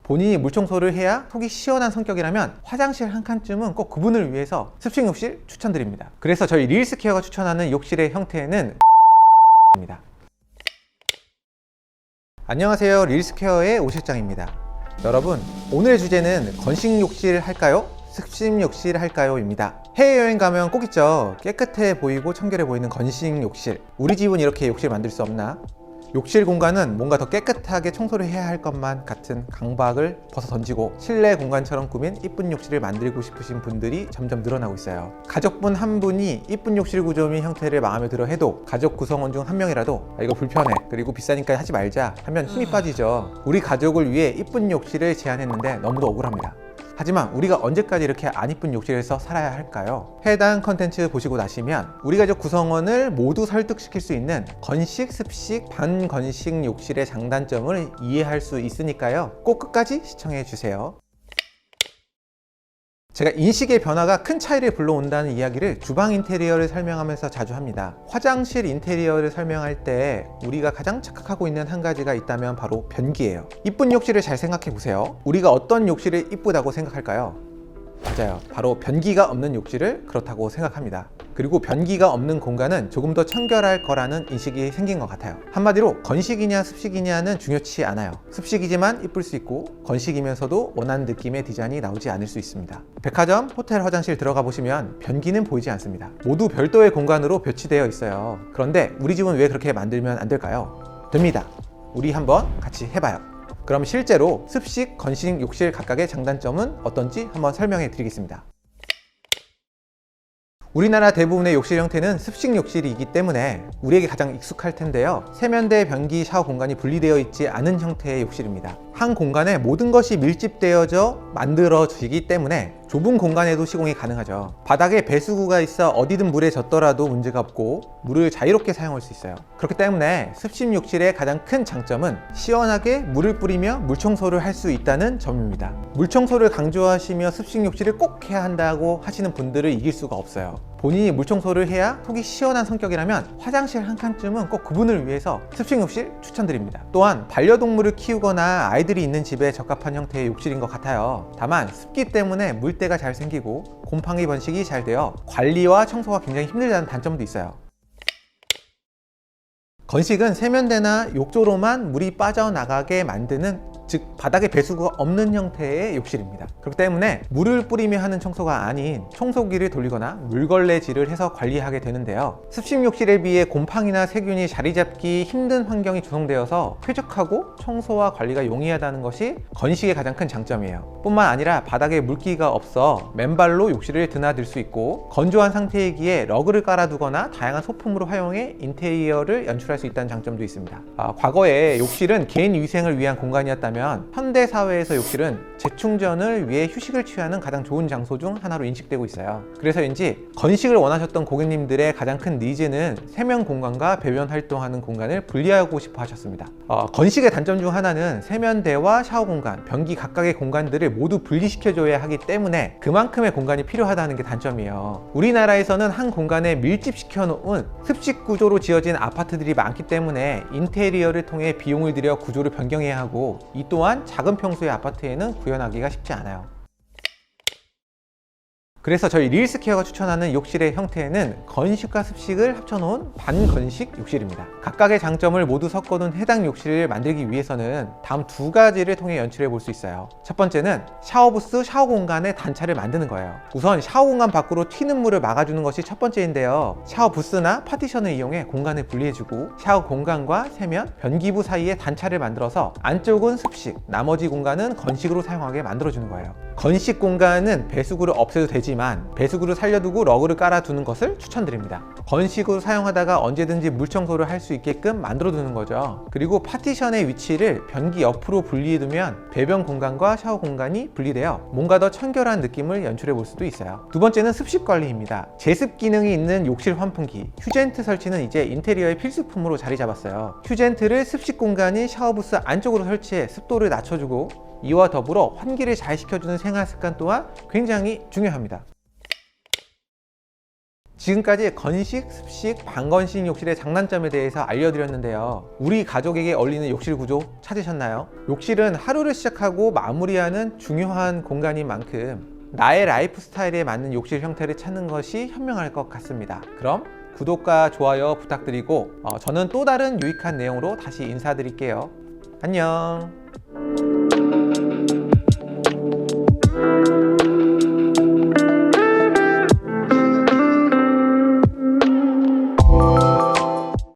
본인이 물청소를 해야 속이 시원한 성격이라면 화장실 한 칸쯤은 꼭 그분을 위해서 습식 욕실 추천드립니다. 그래서 저희 릴스케어가 추천하는 욕실의 형태는 입니다. 안녕하세요, 릴스케어의 오 실장입니다. 여러분, 오늘의 주제는 건식 욕실 할까요? 습식 욕실 할까요? 입니다. 해외여행 가면 꼭 있죠. 깨끗해 보이고 청결해 보이는 건식 욕실. 우리 집은 이렇게 욕실 만들 수 없나? 욕실 공간은 뭔가 더 깨끗하게 청소를 해야 할 것만 같은 강박을 벗어던지고 실내 공간처럼 꾸민 이쁜 욕실을 만들고 싶으신 분들이 점점 늘어나고 있어요. 가족분 한 분이 이쁜 욕실 구조 및 형태를 마음에 들어 해도 가족 구성원 중 한 명이라도 이거 불편해, 그리고 비싸니까 하지 말자 하면 힘이 빠지죠. 우리 가족을 위해 이쁜 욕실을 제안했는데 너무도 억울합니다. 하지만 우리가 언제까지 이렇게 안 이쁜 욕실에서 살아야 할까요? 해당 컨텐츠 보시고 나시면 우리 가족 구성원을 모두 설득시킬 수 있는 건식, 습식, 반건식 욕실의 장단점을 이해할 수 있으니까요. 꼭 끝까지 시청해 주세요. 제가 인식의 변화가 큰 차이를 불러온다는 이야기를 주방 인테리어를 설명하면서 자주 합니다. 화장실 인테리어를 설명할 때 우리가 가장 착각하고 있는 한 가지가 있다면 바로 변기예요. 이쁜 욕실을 잘 생각해 보세요. 우리가 어떤 욕실을 이쁘다고 생각할까요? 맞아요. 바로 변기가 없는 욕실을 그렇다고 생각합니다. 그리고 변기가 없는 공간은 조금 더 청결할 거라는 인식이 생긴 것 같아요. 한마디로 건식이냐 습식이냐는 중요치 않아요. 습식이지만 이쁠 수 있고 건식이면서도 원하는 느낌의 디자인이 나오지 않을 수 있습니다. 백화점, 호텔 화장실 들어가 보시면 변기는 보이지 않습니다. 모두 별도의 공간으로 배치되어 있어요. 그런데 우리 집은 왜 그렇게 만들면 안 될까요? 됩니다. 우리 한번 같이 해봐요. 그럼 실제로 습식, 건식 욕실 각각의 장단점은 어떤지 한번 설명해 드리겠습니다. 우리나라 대부분의 욕실 형태는 습식 욕실이기 때문에 우리에게 가장 익숙할 텐데요. 세면대, 변기, 샤워 공간이 분리되어 있지 않은 형태의 욕실입니다. 한 공간에 모든 것이 밀집되어져 만들어지기 때문에 좁은 공간에도 시공이 가능하죠. 바닥에 배수구가 있어 어디든 물에 젖더라도 문제가 없고 물을 자유롭게 사용할 수 있어요. 그렇기 때문에 습식 욕실의 가장 큰 장점은 시원하게 물을 뿌리며 물청소를 할 수 있다는 점입니다. 물청소를 강조하시며 습식 욕실을 꼭 해야 한다고 하시는 분들을 이길 수가 없어요. 본인이 물청소를 해야 속이 시원한 성격이라면 화장실 한 칸쯤은 꼭 그분을 위해서 습식 욕실 추천드립니다. 또한 반려동물을 키우거나 아이들이 있는 집에 적합한 형태의 욕실인 것 같아요. 다만 습기 때문에 물때가 잘 생기고 곰팡이 번식이 잘 되어 관리와 청소가 굉장히 힘들다는 단점도 있어요. 건식은 세면대나 욕조로만 물이 빠져나가게 만드는, 즉 바닥에 배수구가 없는 형태의 욕실입니다. 그렇기 때문에 물을 뿌리며 하는 청소가 아닌 청소기를 돌리거나 물걸레질을 해서 관리하게 되는데요. 습식 욕실에 비해 곰팡이나 세균이 자리 잡기 힘든 환경이 조성되어서 쾌적하고 청소와 관리가 용이하다는 것이 건식의 가장 큰 장점이에요. 뿐만 아니라 바닥에 물기가 없어 맨발로 욕실을 드나들 수 있고 건조한 상태이기에 러그를 깔아두거나 다양한 소품으로 활용해 인테리어를 연출할 수 있다는 장점도 있습니다. 과거에 욕실은 개인 위생을 위한 공간이었다면 현대 사회에서 욕실은 재충전을 위해 휴식을 취하는 가장 좋은 장소 중 하나로 인식되고 있어요. 그래서인지 건식을 원하셨던 고객님들의 가장 큰 니즈는 세면 공간과 배변 활동하는 공간을 분리하고 싶어 하셨습니다. 건식의 단점 중 하나는 세면대와 샤워 공간, 변기 각각의 공간들을 모두 분리시켜줘야 하기 때문에 그만큼의 공간이 필요하다는 게 단점이에요. 우리나라에서는 한 공간에 밀집시켜 놓은 습식 구조로 지어진 아파트들이 많기 때문에 인테리어를 통해 비용을 들여 구조를 변경해야 하고, 이 또한 작은 평수의 아파트에는 구현하기가 쉽지 않아요. 그래서 저희 릴스케어가 추천하는 욕실의 형태는 건식과 습식을 합쳐놓은 반건식 욕실입니다. 각각의 장점을 모두 섞어둔 해당 욕실을 만들기 위해서는 다음 두 가지를 통해 연출해 볼 수 있어요. 첫 번째는 샤워부스, 샤워 공간의 단차를 만드는 거예요. 우선 샤워 공간 밖으로 튀는 물을 막아주는 것이 첫 번째인데요. 샤워부스나 파티션을 이용해 공간을 분리해주고 샤워 공간과 세면, 변기부 사이에 단차를 만들어서 안쪽은 습식, 나머지 공간은 건식으로 사용하게 만들어주는 거예요. 건식 공간은 배수구를 없애도 되지만 배수구를 살려두고 러그를 깔아두는 것을 추천드립니다. 건식으로 사용하다가 언제든지 물청소를 할 수 있게끔 만들어두는 거죠. 그리고 파티션의 위치를 변기 옆으로 분리해두면 배변 공간과 샤워 공간이 분리되어 뭔가 더 청결한 느낌을 연출해 볼 수도 있어요. 두 번째는 습식 관리입니다. 제습 기능이 있는 욕실 환풍기, 휴젠트 설치는 이제 인테리어의 필수품으로 자리 잡았어요. 휴젠트를 습식 공간인 샤워부스 안쪽으로 설치해 습도를 낮춰주고, 이와 더불어 환기를 잘 시켜주는 생활 습관 또한 굉장히 중요합니다. 지금까지 건식, 습식, 반건식 욕실의 장단점에 대해서 알려드렸는데요. 우리 가족에게 어울리는 욕실 구조 찾으셨나요? 욕실은 하루를 시작하고 마무리하는 중요한 공간인 만큼 나의 라이프 스타일에 맞는 욕실 형태를 찾는 것이 현명할 것 같습니다. 그럼 구독과 좋아요 부탁드리고 저는 또 다른 유익한 내용으로 다시 인사드릴게요. 안녕.